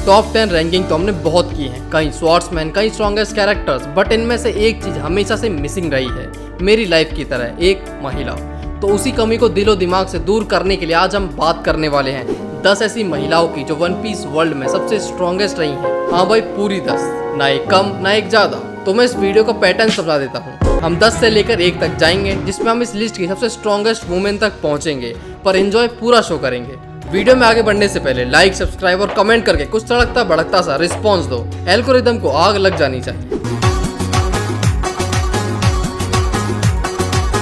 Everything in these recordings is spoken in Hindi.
टॉप 10 रैंकिंग तो हमने बहुत की है, कहीं स्वॉर्ड्समैन, कहीं स्ट्रॉन्गेस्ट कैरेक्टर्स, बट इनमें से एक चीज हमेशा से मिसिंग रही है, मेरी लाइफ की तरह एक महिला। तो उसी कमी को दिलो दिमाग से दूर करने के लिए आज हम बात करने वाले हैं 10 ऐसी महिलाओं की जो वन पीस वर्ल्ड में सबसे स्ट्रॉन्गेस्ट रही हैं। हाँ भाई, पूरी 10, ना एक कम ना एक ज्यादा। तो मैं इस वीडियो का पैटर्न समझा देता हूँ। हम 10 से लेकर 1 तक जाएंगे, जिसमें हम इस लिस्ट की सबसे स्ट्रॉन्गेस्ट वुमेन तक पहुंचेंगे, पर एंजॉय पूरा शो करेंगे। वीडियो में आगे बढ़ने से पहले लाइक, सब्सक्राइब और कमेंट करके कुछ तड़कता भड़कता सा रिस्पॉन्स दो, एल्गोरिदम को आग लग जानी चाहिए।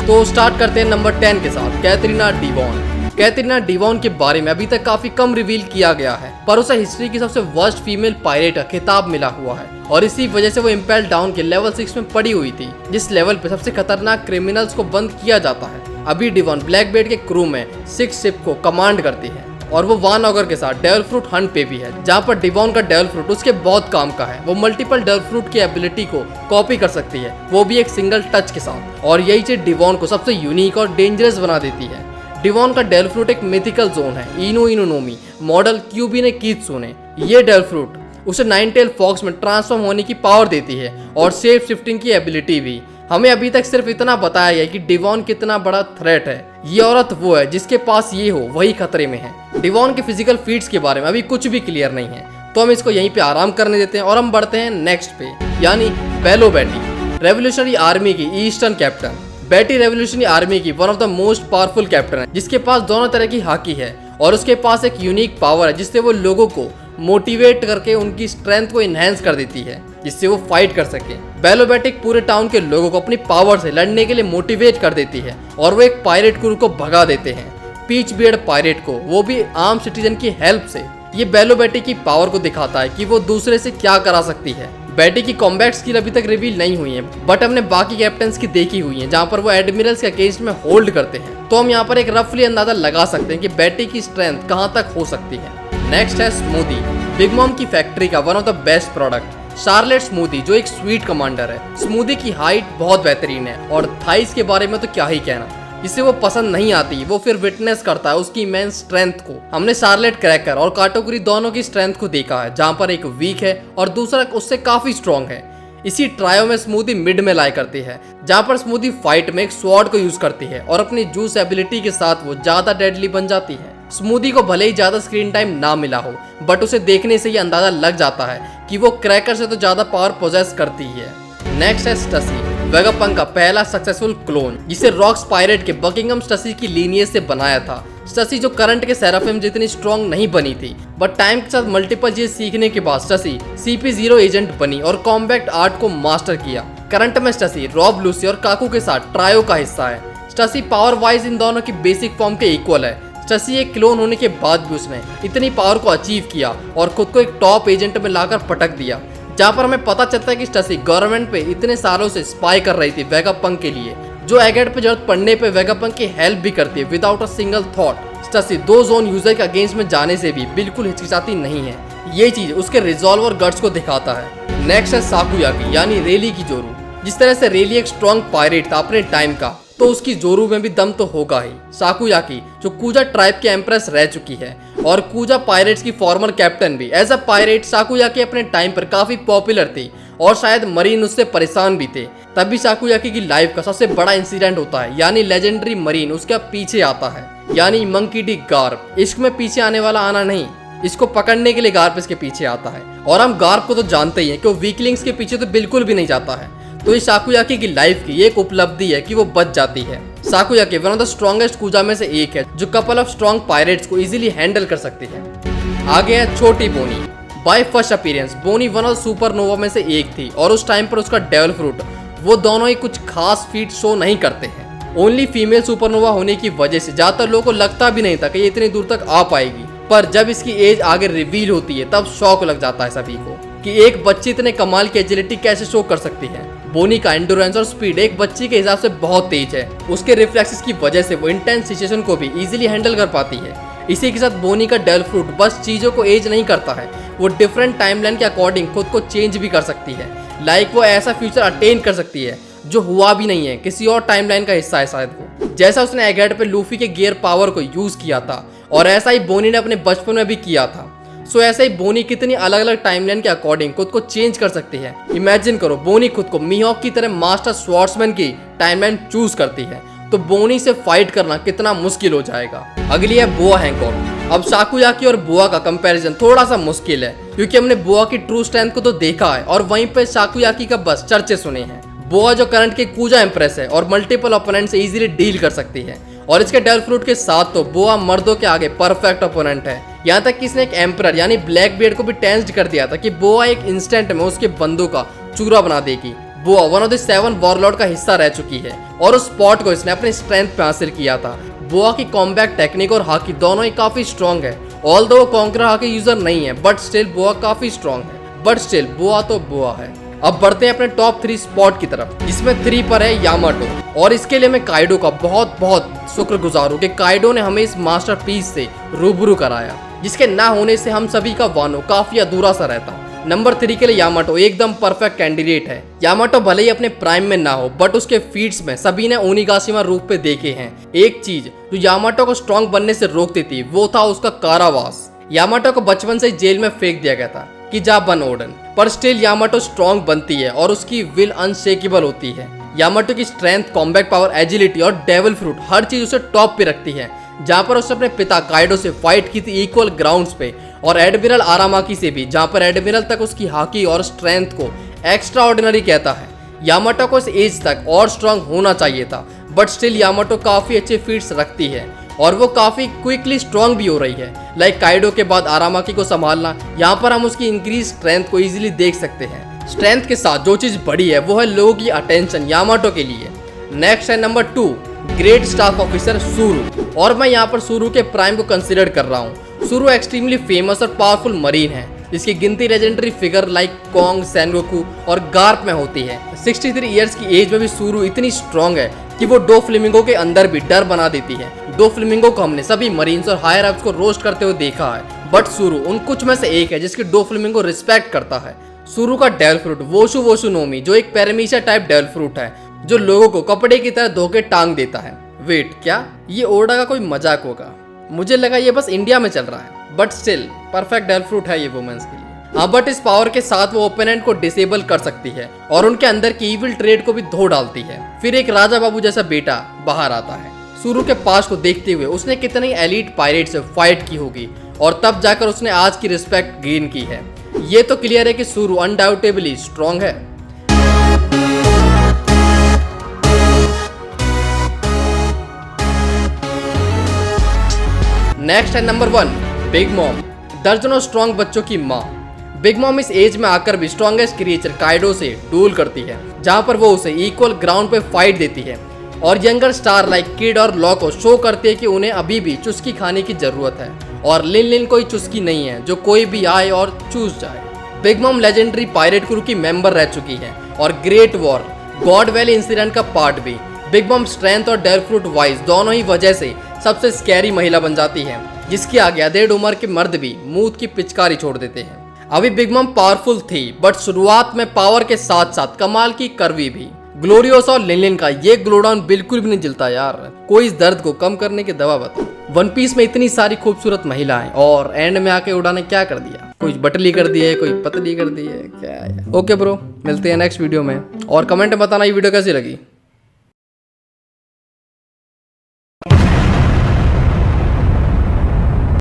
तो स्टार्ट करते हैं नंबर 10 के साथ, कैथरीना डेवॉन। कैथरीना डेवॉन के बारे में अभी तक काफी कम रिवील किया गया है, पर उसे हिस्ट्री की सबसे वर्स्ट फीमेल पायरेट का खिताब मिला हुआ है और इसी वजह से वो इम्पेल डाउन के लेवल 6 में पड़ी हुई थी, जिस लेवल पे सबसे खतरनाक क्रिमिनल्स को बंद किया जाता है। अभी डेवॉन ब्लैक बेल्ट के क्रू में 6 शिप को कमांड करती है और वो वान ऑगर के साथ डेविल फ्रूट हंट पे भी है, जहाँ पर डेवॉन का डेविल फ्रूट उसके बहुत काम का है। वो मल्टीपल डेविल फ्रूट की एबिलिटी को कॉपी कर सकती है, वो भी एक सिंगल टच के साथ, और यही चीज डेवॉन को सबसे यूनिक और डेंजरस बना देती है। डेवॉन का डेविल फ्रूट एक मिथिकल जोन है, इनो इनोनोमी मॉडल क्यूबी ने कीत्सुने। ये डेविल फ्रूट उसे 9 टेल फॉक्स में ट्रांसफॉर्म होने की पावर देती है और शेप शिफ्टिंग की एबिलिटी भी। हमें अभी तक सिर्फ इतना बताया गया कि डेवॉन कितना बड़ा थ्रेट है। ये औरत वो है जिसके पास ये हो वही खतरे में है। डेवॉन के फिजिकल फीट्स के बारे में अभी कुछ भी क्लियर नहीं है, तो हम इसको यहीं पे आराम करने देते हैं और हम बढ़ते हैं नेक्स्ट पे, यानी बेलो बेटी, रेवोल्यूशनरी आर्मी की ईस्टर्न कैप्टन। बेटी रेवोल्यूशनरी आर्मी की one of the most powerful captain है, जिसके पास दोनों तरह की हाकी है और उसके पास एक यूनिक पावर है जिससे वो लोगों को मोटिवेट करके उनकी स्ट्रेंथ को इनहेंस कर देती है, जिससे वो फाइट कर सके। बेलो बेटी पूरे टाउन के लोगों को अपनी पावर से लड़ने के लिए मोटिवेट कर देती है और वो एक पायरेट क्रू को भगा देते हैं, पीच बियर्ड पायरेट को, वो भी आम सिटीजन की हेल्प से। ये बेलो बेटी की पावर को दिखाता है कि वो दूसरे से क्या करा सकती है। बेटी की कॉम्बैट स्किल अभी तक रिवील नहीं हुई है, बट हमने बाकी कैप्टन्स की देखी हुई है, जहाँ पर वो एडमिरल्स के अगेंस्ट में होल्ड करते हैं। तो हम यहाँ पर एक रफली अंदाजा लगा सकते हैं कि बेटी की स्ट्रेंथ कहाँ तक हो सकती है। नेक्स्ट है स्मूदी, बिग मॉम की फैक्ट्री का one of the best product Charlotte smoothie, जो एक स्वीट कमांडर है। स्मूदी की हाइट बहुत बेहतरीन है और थाइस के बारे में तो क्या ही कहना। जिसे वो पसंद नहीं आती वो फिर विटनेस करता है उसकी इमेंस स्ट्रेंथ को। हमने शार्लेट क्रैकर और काटोगरी दोनों की स्ट्रेंथ को देखा है, जहाँ पर एक वीक है और दूसरा उससे काफी स्ट्रॉन्ग है। इसी ट्रायो में स्मूदी मिड में लाई करती है, जहाँ पर स्मूदी फाइट में एक स्वॉर्ड को यूज करती है और अपनी जूस एबिलिटी के साथ वो ज्यादा डेडली बन जाती है। स्मूदी को भले ही ज्यादा स्क्रीन टाइम ना मिला हो, बट उसे देखने से ही अंदाजा लग जाता है कि वो क्रैकर से तो ज्यादा पावर पोजेस करती है। नेक्स्ट है स्टसी, वेगापंक का पहला सक्सेसफुल क्लोन, जिसे रॉक्स पायरेट के बकिंगम स्टसी की लीनियज से बनाया था। स्टसी जो करंट के सेराफिम जितनी स्ट्रॉन्ग नहीं बनी थी, बट टाइम के साथ मल्टीपल चीज सीखने के बाद स्टसी CP0 एजेंट बनी और कॉम्बैट आर्ट को मास्टर किया। करंट में स्टसी रॉब लूसी और काकू के साथ ट्रायो का हिस्सा है। स्टसी पावर वाइज इन दोनों की बेसिक फॉर्म के इक्वल है। स्टसी एक क्लोन होने के बाद भी उसने इतनी पावर को अचीव किया और खुद को एक टॉप एजेंट में लाकर पटक दिया, जहाँ पर हमें पता चलता है कि स्टसी गवर्नमेंट पे इतने सालों से स्पाई कर रही थी वेगापंक के लिए, जो एगेट पे जरूरत पड़ने पे वेगापंक की हेल्प भी करती है विदाउट अ सिंगल थॉट। स्टसी 2 जोन यूजर के अगेंस्ट में जाने से भी बिल्कुल हिचकिचाती नहीं है। ये चीज उसके रिजॉल्व और गट्स को दिखाता है। नेक्स्ट है साकुयाकी, यानी रेली की जोरू। जिस तरह से रेली एक स्ट्रॉन्ग पायरेट था अपने टाइम का, तो उसकी जोरू में भी दम तो होगा ही। साकुयाकी जो कूजा ट्राइब की एम्प्रेस रह चुकी है और कूजा पायरेट्स की फॉर्मर कैप्टन भी। एज अ पायरेट साकुयाकी अपने टाइम पर काफी पॉपुलर थी और शायद मरीन उससे परेशान भी थे। तभी साकुयाकी की लाइफ का सबसे बड़ा इंसिडेंट होता है, यानी लेजेंडरी मरीन उसके पीछे आता है, यानी मंकी डी गार्प। इश्क में पीछे आने वाला आना नहीं, इसको पकड़ने के लिए गार्प इसके पीछे आता है। और हम गार्प को तो जानते ही हैं कि वो वीकलिंग्स के पीछे तो बिल्कुल भी नहीं जाता है। तो ये साकुयाकी की लाइफ की एक उपलब्धि है कि वो बच जाती है। Sakuyaki one of the strongest Kuja में से एक है, जो कपल ऑफ स्ट्रॉन्ग पायरेट्स को इजीली हैंडल कर सकती है। आगे है छोटी Bonney. By first appearance Bonney one of supernova में से एक थी और उस टाइम पर उसका डेविल फ्रूट, वो दोनों ही कुछ खास फीट शो नहीं करते हैं। ओनली फीमेल सुपरनोवा होने की वजह से ज्यादातर लोगों को लगता भी नहीं था कि ये इतनी दूर तक आ पाएगी, पर जब इसकी एज आगे रिवील होती है तब शौक लग जाता है सभी को कि एक बच्ची इतने कमाल की एजिलिटी कैसे शो कर सकती है। बोनी का एंडोरेंस और स्पीड एक बच्ची के हिसाब से बहुत तेज है। उसके रिफ्लेक्सेस की वजह से वो इंटेंस सिचुएशन को भी इजीली हैंडल कर पाती है। इसी के साथ बोनी का डेविल फ्रूट बस चीजों को एज नहीं करता है, वो डिफरेंट टाइमलाइन के अकॉर्डिंग खुद को चेंज भी कर सकती है। लाइक वो ऐसा फ्यूचर अटेन कर सकती है जो हुआ भी नहीं है, किसी और टाइमलाइन का हिस्सा है शायद वो। जैसा उसने एगेट पे लूफी के गियर पावर को यूज किया था, और ऐसा ही बोनी ने अपने बचपन में भी किया था। सो ऐसे ही बोनी कितनी अलग अलग टाइमलाइन के अकॉर्डिंग खुद को चेंज कर सकती है। इमेजिन करो बोनी खुद को मिहोक की तरह मास्टर स्वॉर्ड्समैन की टाइमलाइन चूज करती है, तो बोनी से फाइट करना कितना मुश्किल हो जाएगा। अगली है बोआ हैंकॉक। अब साकुयाकी और बोआ का कंपैरिजन थोड़ा सा मुश्किल है, क्योंकि हमने बोआ की ट्रू स्ट्रेंथ को तो देखा है और वहीं पे साकुयाकी का बस चर्चे सुने हैं। बोआ जो करंट की कूजा एम्प्रेस है और मल्टीपल ओपोनेंट से इजीली डील कर सकती है, और इसके डेविल फ्रूट के साथ तो बोआ मर्दों के आगे परफेक्ट ओपोनेंट है। यहाँ तक कि इसने एक एम्परर यानी ब्लैक बियर्ड को भी टेंस्ड कर दिया था कि बोआ एक इंस्टेंट में उसके बंदों का चूरा बना देगी। बोआ वन ऑफ द 7 वॉरलॉर्ड का हिस्सा रह चुकी है और उस स्पॉट को इसने अपनी स्ट्रेंथ पे हासिल किया था। बोआ की कॉम्बैट टेक्निक और हाकी दोनों ही काफी स्ट्रॉन्ग है। ऑल्दो वो कॉन्करर हाकी यूजर नहीं है, बट स्टिल बोआ काफी स्ट्रॉन्ग है। बट स्टिल बोआ तो बोआ है। अब बढ़ते हैं अपने टॉप 3 स्पॉट की तरफ, जिसमें 3 पर है यामाटो। और इसके लिए मैं काइडो का बहुत बहुत शुक्रगुजार हूँ कि काइडो ने हमें इस मास्टरपीस से रूबरू कराया, जिसके ना होने से हम सभी का वानो काफी अधूरा सा रहता। नंबर 3 के लिए यामाटो एकदम परफेक्ट कैंडिडेट है। यामाटो भले ही अपने प्राइम में ना हो, बट उसके फीट्स में सभी ने ओनिगाशिमा रूप पे देखे हैं। एक चीज जो यामाटो को स्ट्रॉन्ग बनने से रोकती थी वो था उसका कारावास। यामाटो को बचपन से जेल में फेंक दिया गया था कि जा बन ओडन, पर स्टिल यामाटो स्ट्रॉन्ग बनती है और उसकी विल अनशेकेबल होती है। यामाटो की स्ट्रेंथ, कॉम्बैट पावर, एजिलिटी और डेविल फ्रूट हर चीज उसे टॉप पे रखती है। जहाँ पर उसने अपने पिता काइडो से फाइट की थी इक्वल ग्राउंड्स पे, और एडमिरल आरामाकी से भी, जहाँ पर एडमिरल तक उसकी हाकी और स्ट्रेंथ को एक्स्ट्रा ऑर्डिनरी कहता है। यामाटो को इस एज तक और स्ट्रॉन्ग होना चाहिए था, बट स्टिल यामाटो काफी अच्छे फीट्स रखती है और वो काफी क्विकली स्ट्रॉन्ग भी हो रही है। लाइक काइडो के बाद आरामाकी को संभालना, यहाँ पर हम उसकी इंक्रीज स्ट्रेंथ को इजीली देख सकते हैं। स्ट्रेंथ के साथ जो चीज बड़ी है वो है लोगों की अटेंशन यामाटो के लिए। नेक्स्ट है नंबर 2, ग्रेट स्टाफ ऑफिसर सुरु। और मैं यहाँ पर सुरु के प्राइम को कंसिडर कर रहा हूँ। सुरु एक्सट्रीमली फेमस और पावरफुल मरीन है, जिसकी गिनती legendary figure like Kong, Sengoku और गार्प में होती है। 63 इयर्स की एज में भी सुरु इतनी स्ट्रॉन्ग है कि वो दो फ्लेमिंगो के अंदर भी डर बना देती है। दो फ्लेमिंगो को हमने सभी मरीन्स और हायर अप्स को रोस्ट करते हुए देखा है, बट सुरु उन कुछ में से एक है जिसकी दो फ्लेमिंगो रिस्पेक्ट करता है। सुरु का डेविल फ्रूट वोशु वोशु नोमी, जो एक पैरामीशिया टाइप डेविल फ्रूट है जो लोगों को कपड़े की तरह धो के टांग देता है। वेट, क्या ये ओडा का कोई मजाक होगा? मुझे लगा ये बस इंडिया में चल रहा है, but still perfect devil fruit है ये वुमेन्स के लिए। हाँ, बट इस पावर के साथ वो ओपोनेंट को डिसेबल कर सकती है और उनके अंदर की इविल ट्रेड को भी धो डालती है। फिर एक राजा बाबू जैसा बेटा बाहर आता है। सुरु के पास को देखते हुए उसने कितने एलीट पायरेट से फाइट की होगी और तब जाकर उसने आज की रिस्पेक्ट गेन की है। ये तो क्लियर है कि सुरु अनडाउटेबली स्ट्रॉन्ग है। नेक्स्ट है नंबर 1, बिग मॉम, दर्जनों स्ट्रॉन्ग बच्चों की माँ। बिग मॉम इस एज में आकर भी स्ट्रॉन्गेस्ट क्रिएचर काइडो से डूल करती है, जहाँ पर वो उसे इक्वल ग्राउंड पे फाइट देती है और यंगर स्टार लाइक किड और लॉ को शो करती है कि उन्हें अभी भी चुस्की खाने की जरूरत है और लिन लिन कोई चुस्की नहीं है जो कोई भी आए और चूस जाए। Big mom legendary pirate crew की मेंबर रह चुकी है और great war, God valley incident का पार्ट भी। बिग मॉम स्ट्रेंथ और डेविल फ्रूट वाइज दोनों ही वजह से सबसे स्कैरी महिला बन जाती है, जिसके आगे अधेड़ उम्र के मर्द भी मूत की पिचकारी छोड़ देते हैं। अभी बिग मॉम पावरफुल थी, बट शुरुआत में पावर के साथ साथ कमाल की करवी भी। ग्लोरियोस और लिन का ये ग्लोडाउन बिल्कुल भी नहीं जलता यार। कोई इस दर्द को कम करने की दवा बताओ। वन पीस में इतनी सारी खूबसूरत महिलाएं और एंड में आके उड़ा ने क्या कर दिया? कोई बटली कर दी है, कोई पतली कर दी है, क्या है? ओके ब्रो, मिलते हैं नेक्स्ट वीडियो में और कमेंट में बताना ये वीडियो कैसी लगी।